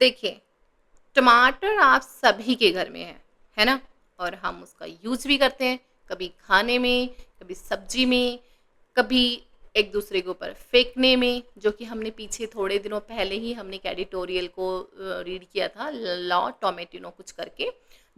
देखिए, टमाटर आप सभी के घर में है ना? और हम उसका यूज़ भी करते हैं, कभी खाने में, कभी सब्जी में, कभी एक दूसरे के ऊपर फेंकने में, जो कि हमने पीछे थोड़े दिनों पहले ही हमने एक एडिटोरियल को रीड किया था, लॉ टोमेटिनो कुछ करके,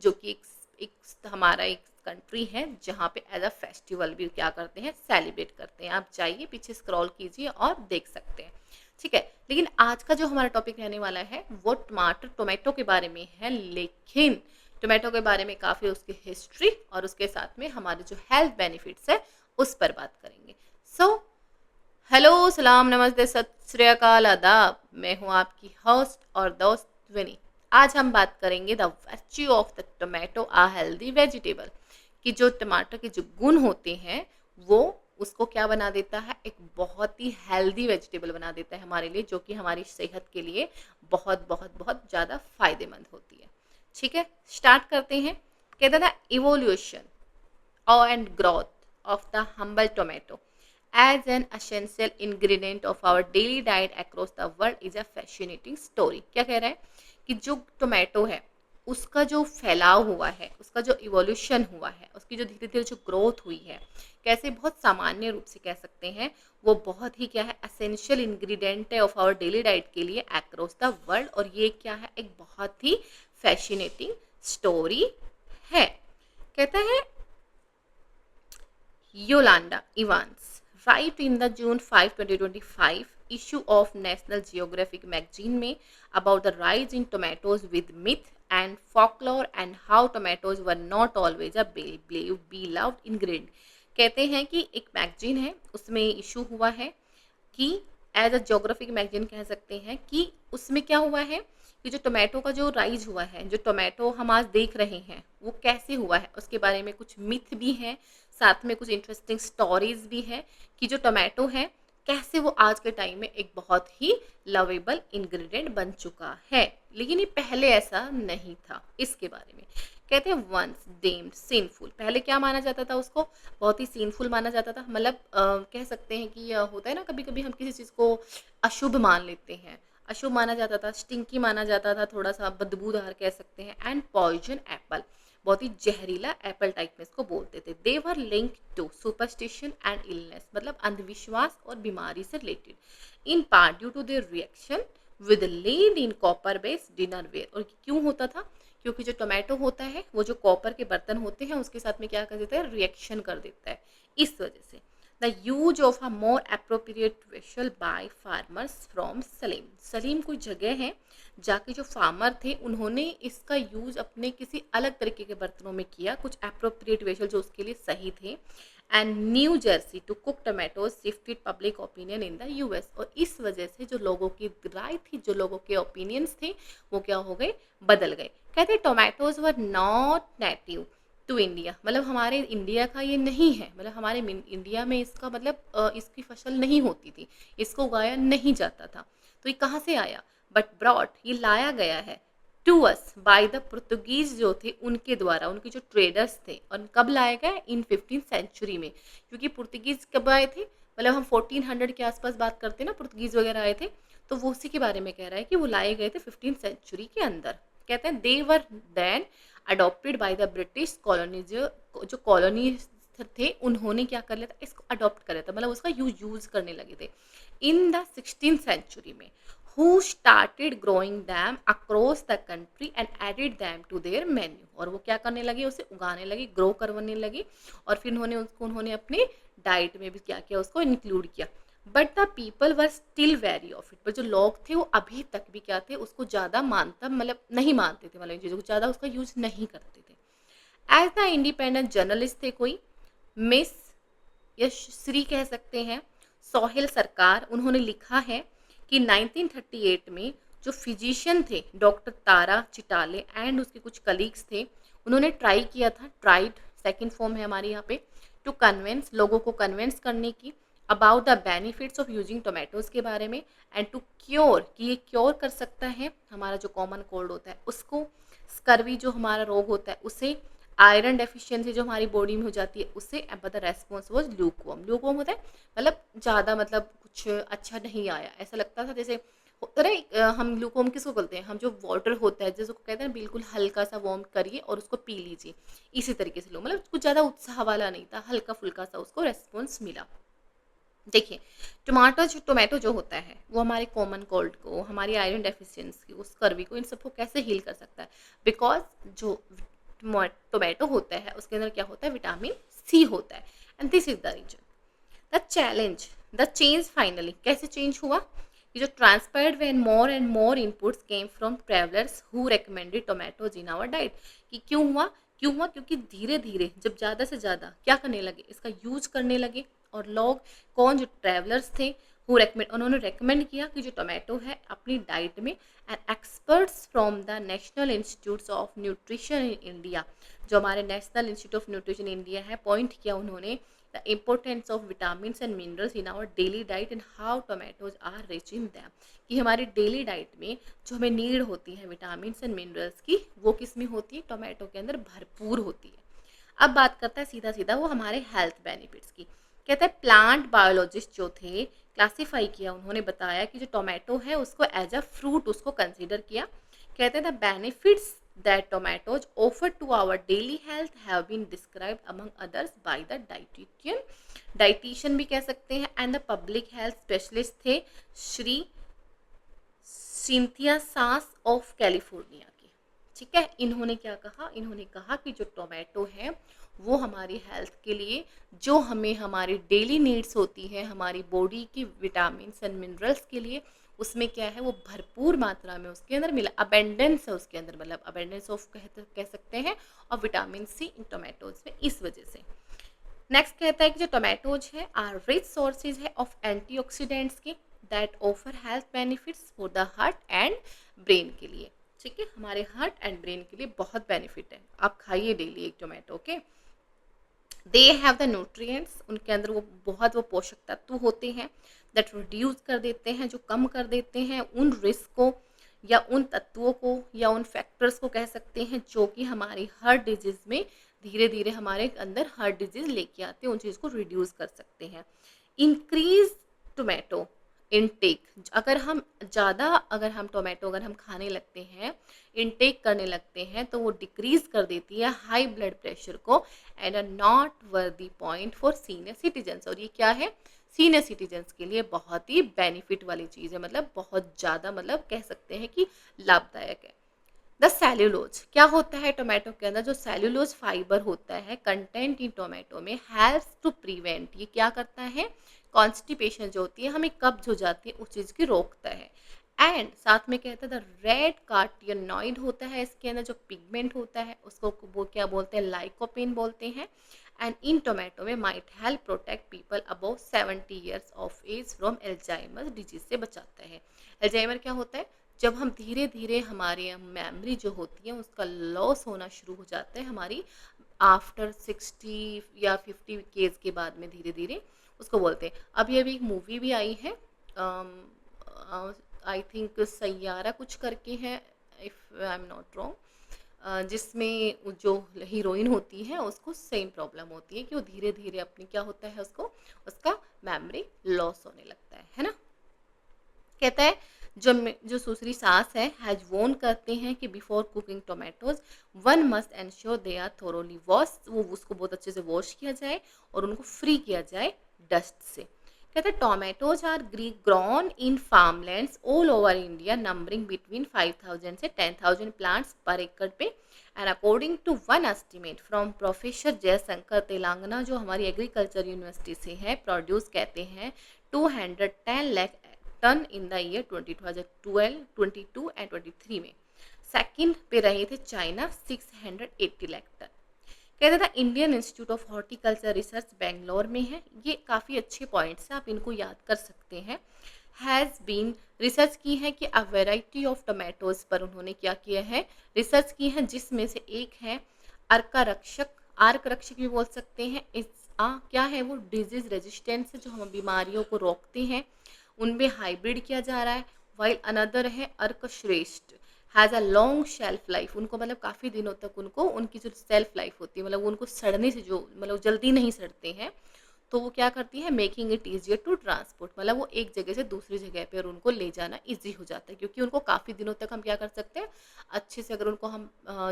जो कि एक हमारा एक कंट्री है जहाँ पे एज अ फेस्टिवल भी क्या करते हैं, सेलिब्रेट करते हैं। आप जाइए पीछे स्क्रॉल कीजिए और देख सकते हैं। ठीक है, लेकिन आज का जो हमारा टॉपिक रहने वाला है वो टोमेटो के बारे में है, लेकिन टोमेटो के बारे में काफ़ी उसकी हिस्ट्री और उसके साथ में हमारे जो हेल्थ बेनिफिट्स है उस पर बात करेंगे। सो हेलो, सलाम, नमस्ते, सत श्री अकाल, आदाब। मैं हूँ आपकी होस्ट और दोस्त विनी। आज हम बात करेंगे the virtue of the tomato a healthy vegetable, कि जो टमाटर के जो गुण होते हैं वो उसको क्या बना देता है, एक बहुत ही हेल्दी वेजिटेबल बना देता है हमारे लिए, जो कि हमारी सेहत के लिए बहुत बहुत बहुत ज़्यादा फायदेमंद होती है। ठीक है, स्टार्ट करते हैं। कहता था evolution and growth of the humble tomato as an essential ingredient of our daily diet across the world is a fascinating story। क्या कह रहा है कि जो टोमेटो है उसका जो फैलाव हुआ है, उसका जो इवोल्यूशन हुआ है, उसकी जो धीरे धीरे जो ग्रोथ हुई है, कैसे बहुत सामान्य रूप से कह सकते हैं, वो बहुत ही क्या है, एसेंशियल इंग्रेडिएंट है ऑफ आवर डेली डाइट के लिए अक्रॉस द वर्ल्ड। और ये क्या है, एक बहुत ही फैसिनेटिंग स्टोरी है। कहता है Yolanda Evans, write in the June 5, 2025 issue of National Geographic magazine में about the rise in tomatoes with myth and folklore and how tomatoes were not always a beloved ingredient। कहते हैं कि एक magazine है, उसमें इशू हुआ है कि एज अ जोग्राफिक मैगजीन कह सकते हैं कि उसमें क्या हुआ है कि जो टोमेटो का जो राइज हुआ है, जो टोमेटो हम आज देख रहे हैं वो कैसे हुआ है, उसके बारे में कुछ मिथ भी है, साथ में कुछ इंटरेस्टिंग स्टोरीज भी है कि जो टोमेटो है कैसे वो आज के टाइम में एक बहुत ही लवेबल इंग्रेडिएंट बन चुका है। लेकिन ये पहले ऐसा नहीं था। इसके बारे में कहते हैं वंस डेम्ड सिनफुल, पहले क्या माना जाता था उसको, बहुत ही सीनफुल माना जाता था। मतलब कह सकते हैं कि होता है ना, कभी कभी हम किसी चीज़ को अशुभ मान लेते हैं, अशुभ माना जाता था, स्टिंकी माना जाता था, थोड़ा सा बदबूदार कह सकते हैं। एंड पॉइजन एप्पल, बहुत ही जहरीला एप्पल टाइप में इसको बोलते थे। They were link to superstition and illness, मतलब अंधविश्वास और बीमारी से related, in part due to their reaction with lead in copper based dinnerware. और क्यों होता था, क्योंकि जो टोमेटो होता है वो जो कॉपर के बर्तन होते हैं उसके साथ में क्या कर देता है, रिएक्शन कर देता है। इस वजह से the use of a more appropriate vessel by farmers from Salim, Salim कोई जगह है जाके जो फार्मर थे उन्होंने इसका यूज अपने किसी अलग तरीके के बर्तनों में किया, कुछ अप्रोप्रिएट वेसल जो उसके लिए सही थे। And New Jersey to cook tomatoes shifted public opinion in the US, और इस वजह से जो लोगों की राय थी, जो लोगों के ओपिनियंस थे, वो क्या हो गए, बदल गए। कहते tomatoes were not native to India, मतलब हमारे इंडिया का ये नहीं है, मतलब हमारे इंडिया में इसका मतलब इसकी फसल नहीं होती थी, इसको उगाया नहीं जाता था। तो ये कहाँ से आया, बट ब्रॉड, ये लाया गया है to us by the Portuguese जो थे उनके द्वारा, उनके जो ट्रेडर्स थे। और कब लाया गया, इन 15th सेंचुरी में, क्योंकि पुर्तगीज कब आए थे, मतलब हम 1400 के आसपास बात करते हैं ना, पुर्तगीज वगैरह आए थे, तो वो उसी के बारे में कह रहा है कि वो लाए गए थे 15th सेंचुरी के अंदर। कहते हैं they were then adopted by the British colonies, जो कॉलोनी थे उन्होंने क्या कर लिया था, इसको अडॉप्ट कर लिया था, मतलब उसका यूज करने लगे थे इन द 16th सेंचुरी में। who started growing them across the country and added them to their menu, और वो क्या करने लगे, उसे उगाने लगे, ग्रो करवाने लगे, और फिर उन्होंने अपने डाइट में भी क्या किया, उसको इंक्लूड किया। But the people were still very of it, पर जो लोग थे वो अभी तक भी क्या थे, उसको ज़्यादा मानता, मतलब नहीं मानते थे, मतलब इन चीज़ों को ज़्यादा उसका यूज नहीं करते थे। एज द इंडिपेंडेंट जर्नलिस्ट थे कोई मिस यशश्री कह सकते हैं, सोहेल सरकार, उन्होंने लिखा है कि 1938 में जो फिजिशियन थे डॉक्टर तारा चिटाले एंड उसके कुछ कलीग्स थे, उन्होंने ट्राई किया था, ट्राइड सेकंड फॉर्म है हमारे यहाँ पे, टू कन्वेंस, लोगों को कन्वेंस करने की about the benefits of using tomatoes के बारे में, एंड टू क्योर, कि ये क्योर कर सकता है हमारा जो कॉमन कोल्ड होता है उसको, स्कर्वी जो हमारा रोग होता है उसे, आयरन डेफिशिएंसी जो हमारी बॉडी में हो जाती है उससे। But the response was lukewarm, lukewarm होता है मतलब ज़्यादा, मतलब कुछ अच्छा नहीं आया, ऐसा लगता था जैसे हम लूकवार्म किसको बोलते हैं, हम जो वाटर होता है जिसको कहते हैं ना, बिल्कुल हल्का सा वार्म करिए और उसको पी लीजिए, इसी तरीके से लो, मतलब कुछ ज़्यादा उत्साह वाला नहीं था, हल्का फुल्का सा उसको रेस्पॉन्स मिला। देखिए, टोमेटो जो होता है वो हमारे कॉमन कोल्ड को, हमारी आयरन डेफिशिएंसी को, स्कर्वी को, इन सबको कैसे हील कर सकता है, बिकॉज जो टोमेटो होता है उसके अंदर क्या होता है, विटामिन सी होता है। And this is the reason the change finally कैसे चेंज हुआ, कि जो transpired when more and more inputs came from travellers who recommended tomatoes in our diet. कि क्यों हुआ क्योंकि धीरे धीरे जब ज़्यादा से ज़्यादा क्या करने लगे, इसका यूज करने लगे, और लोग कौन, जो ट्रैवलर्स थे, उन्होंने रेकमेंड किया कि जो टोमेटो है अपनी डाइट में। And experts from the National Institutes of Nutrition in India, जो हमारे National Institute of Nutrition India है, पॉइंट किया उन्होंने the importance of vitamin and minerals in our daily diet and how tomatoes are rich in them. कि हमारी daily diet में जो हमें नीड होती है विटामिन एंड मिनरल्स की, वो किस में होती है, टोमेटो के अंदर भरपूर होती है। अब बात करता है सीधा सीधा वो हमारे हेल्थ बेनिफिट्स की। कहते हैं प्लांट बायोलॉजिस्ट जो थे, क्लासीफाई किया, उन्होंने बताया कि जो टोमेटो है उसको एज अ फ्रूट उसको कंसीडर किया। कहते हैं the benefits that tomatoes offer to our daily health have been described among others by the dietitian भी कह सकते हैं, and the public health specialist थे श्री सिंथिया सास ऑफ कैलिफोर्निया के। ठीक है, इन्होंने क्या कहा, इन्होंने कहा कि जो टोमेटो है वो हमारी हेल्थ के लिए, जो हमें हमारी डेली नीड्स होती है हमारी बॉडी की विटामिन एंड मिनरल्स के लिए, उसमें क्या है वो भरपूर मात्रा में उसके अंदर मिला, अबेंडेंस है उसके अंदर, मतलब अबेंडेंस ऑफ कह सकते हैं, और विटामिन सी इन टोमेटोज में, इस वजह से। नेक्स्ट कहता है कि जो टोमेटोज है आर रिच सोर्सेज है ऑफ एंटीऑक्सीडेंट्स के that offer health benefits for the heart and brain के लिए। ठीक है, हमारे हार्ट एंड ब्रेन के लिए बहुत बेनिफिट है, आप खाइए डेली एक टोमेटो के। दे हैव द न्यूट्रिएंट्स, उनके अंदर वो पोषक तत्व होते हैं दैट रिड्यूस कर देते हैं, जो कम कर देते हैं उन रिस्क को, या उन तत्वों को, या उन फैक्टर्स को कह सकते हैं जो कि हमारी हार्ट डिजीज में धीरे धीरे हमारे अंदर हार्ट डिजीज लेके आते हैं, उन चीज़ को रिड्यूस कर सकते हैं। इंक्रीज टोमेटो इनटेक, अगर हम टोमेटो अगर हम खाने लगते हैं, इनटेक करने लगते हैं, तो वो डिक्रीज कर देती है हाई ब्लड प्रेशर को, and a not worthy point for senior citizens. और ये क्या है, सीनियर सिटीजन्स के लिए बहुत ही बेनिफिट वाली चीज़ है, मतलब बहुत ज़्यादा, मतलब कह सकते हैं कि लाभदायक है। द सेल्यूलोज, क्या होता है टोमेटो के अंदर, जो सेल्यूलोज फाइबर होता है कंटेंट इन टोमेटो में, हेल्प्स टू प्रिवेंट, ये क्या करता है, कॉन्स्टिपेशन जो होती है, हमें कब्ज हो जाती है, उस चीज़ की रोकता है। एंड साथ में कहता है द रेड कार्टियोनॉइड होता है इसके अंदर, जो पिगमेंट होता है उसको वो क्या बोलते हैं, लाइकोपेन बोलते हैं। एंड इन टोमेटो में might help protect people above 70 years of age from Alzheimer disease से बचाता है। एल्जाइमर क्या होता है, जब हम धीरे धीरे हमारी मेमोरी जो होती है उसका लॉस होना शुरू हो जाता है हमारी आफ्टर 60 या 50 केज के बाद में, धीरे धीरे उसको बोलते हैं। अभी अभी एक मूवी भी आई है, आई थिंक सैयारा कुछ करके है, if I am not wrong, जिसमें जो हीरोइन होती है उसको सेम प्रॉब्लम होती है कि वो धीरे धीरे अपनी क्या होता है उसको, उसका मेमोरी लॉस होने लगता है ना। कहता है जो दूसरी सास है हैज वॉर्न करते हैं कि before cooking tomatoes one must ensure they are thoroughly wash, वो उसको बहुत अच्छे से वॉश किया जाए और उनको फ्री किया जाए डस्ट से। कहते हैं tomatoes are grown in farmlands all over India numbering between 5000 से 10,000 प्लांट्स पर एकड़ पे। And according to one estimate from professor Jayashankar Telangana, जो हमारी एग्रीकल्चर यूनिवर्सिटी से है, प्रोड्यूस कहते हैं 210 lakh ton in the year 2012, 22 and 23 में। सेकंड पे रहे थे चाइना 680 लाख टन। कहते था Indian institute of horticulture research Bangalore में है, ये काफ़ी अच्छे पॉइंट्स हैं, आप इनको याद कर सकते हैं। हैज़ बीन रिसर्च की है कि अ वेराइटी ऑफ टोमेटोज पर उन्होंने क्या किया है, रिसर्च की है, जिसमें से एक है आर्क रक्षक भी बोल सकते हैं। क्या है वो, डिजीज रेजिस्टेंस जो हम बीमारियों को रोकते हैं, उनमें हाइब्रिड किया जा रहा है। वाइल अनदर है अर्क श्रेष्ठ, has a long shelf life, उनको मतलब काफ़ी दिनों तक उनको उनकी जो सेल्फ लाइफ होती है, मतलब उनको सड़ने से जो मतलब जल्दी नहीं सड़ते हैं, तो वो क्या करती है, making it easier to transport, मतलब वो एक जगह से दूसरी जगह पर उनको ले जाना ईजी हो जाता है, क्योंकि उनको काफ़ी दिनों तक हम क्या कर सकते हैं, अच्छे से अगर उनको हम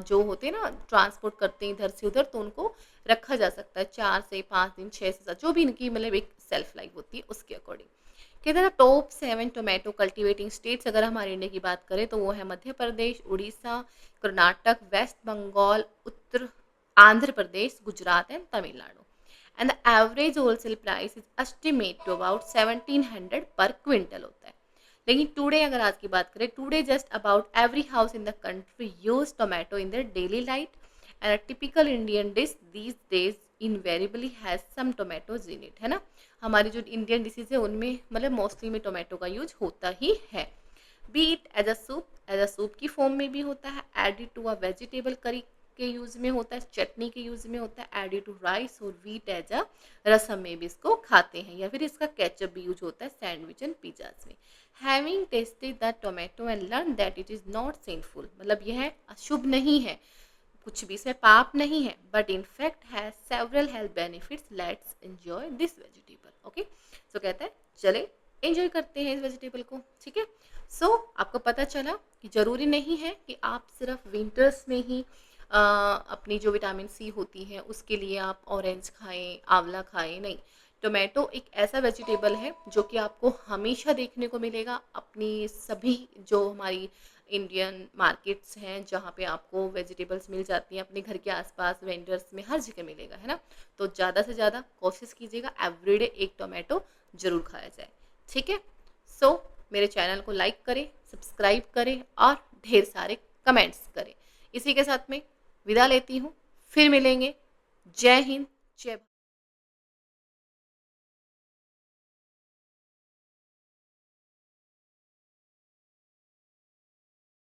जो होते हैं ना ट्रांसपोर्ट करते हैं इधर से उधर, तो उनको रखा जा सकता है 4 से 5 दिन, 6 से 7, जो भी इनकी मतलब एक सेल्फ लाइफ होती है उसके अकॉर्डिंग। कहते हैं टॉप 7 टोमेटो कल्टिवेटिंग स्टेट्स अगर हमारे इंडिया की बात करें तो वो है Madhya Pradesh, Orissa, Karnataka, west Bengal, Uttar Andhra Pradesh, Gujarat and Tamil Nadu. And the average wholesale price is estimate to about 1700 per quintal होता है। लेकिन टुडे अगर आज की बात करें, today just about every house in the country use tomato in their daily life, and a typical Indian dish these days invariably has some tomatoes in it, है ना। हमारी जो इंडियन डिशेज है उनमें मतलब मोस्टली में टोमेटो का use होता ही है। Be it as a soup की फॉर्म में भी होता है, added to a vegetable curry के यूज में होता है, चटनी के यूज में होता है, एडिड टू राइस और व्हीट एज अ रसम में भी इसको खाते हैं, या फिर इसका केचप भी यूज होता है सैंडविच एंड पिज्जाज में। Having tested the tomato and learn that it is not sinful, मतलब यह अशुभ नहीं है, कुछ भी इसमें पाप नहीं है, but in fact has several health benefits, let's enjoy this vegetable. Okay, so कहते हैं चले एंजॉय करते हैं इस वेजिटेबल को, ठीक है। सो आपको पता चला कि जरूरी नहीं है कि आप सिर्फ विंटर्स में ही अपनी जो विटामिन सी होती है उसके लिए आप ऑरेंज खाएं, आंवला खाएं, नहीं। टोमेटो एक ऐसा वेजिटेबल है जो कि आपको हमेशा देखने को मिलेगा अपनी सभी जो हमारी इंडियन मार्केट्स हैं जहाँ पे आपको वेजिटेबल्स मिल जाती हैं, अपने घर के आसपास वेंडर्स में हर जगह मिलेगा, है ना। तो ज़्यादा से ज़्यादा कोशिश कीजिएगा एवरीडे एक टोमेटो जरूर खाया जाए, ठीक है। सो मेरे चैनल को लाइक करें, सब्सक्राइब करें और ढेर सारे कमेंट्स करें। इसी के साथ में विदा लेती हूँ, फिर मिलेंगे। जय हिंद, जय भारत।